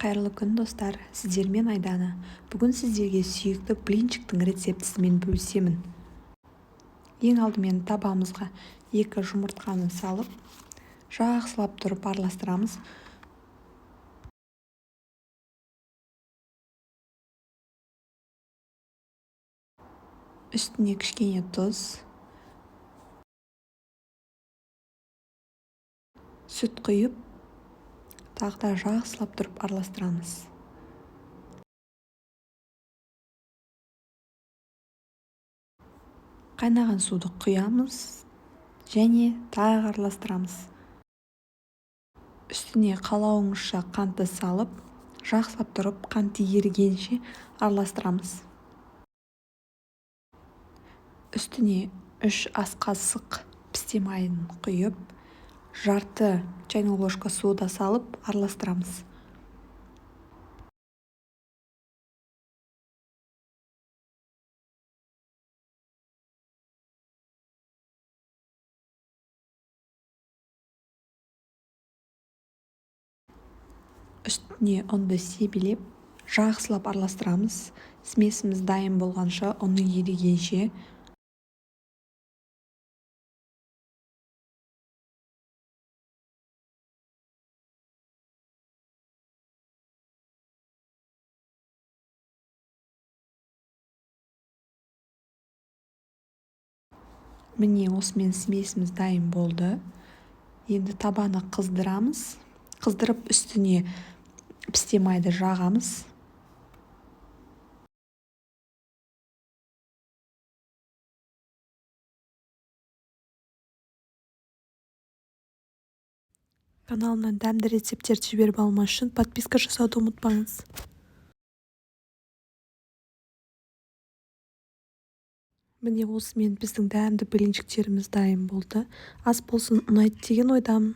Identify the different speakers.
Speaker 1: Қайырлы күн достар, сіздермен Айдана. Бүгін сіздерге сүйікті блинчиктің рецептісімен бөлісемін. Ең алдымен табамызға 2 жұмыртқаны салып, жақсылап тұрып араластырамыз. Үстіне кішкене тұз, сүт құйып, тағы да жақсылап тұрып араластырамыз. Қайнаған суды құямыз және тағы араластырамыз. Үстіне қалауыңызша қантты салып, жақсылап тұрып қанты ерігенше араластырамыз. Үстіне 3 ас қасық пісте майын құйып, жарты чайный ложка сода салып араластырамыз. Үстіне ұнды себелеп, жақсылап араластырамыз. Смесіміз дайын болғанша, ұны ерігенше. Міне осымен смесіміз дайын болды. Енді табаны қыздырамыз. Қыздырып үстіне пісте майды жағамыз. Каналымнан дәмді рецепттерді жіберіп алмас үшін подписка жасауды ұмытпаңыз. Міне осымен біздің дәмді блинчиктеріміз дайын болды. Ас болсын ұнайды деген ойдамын.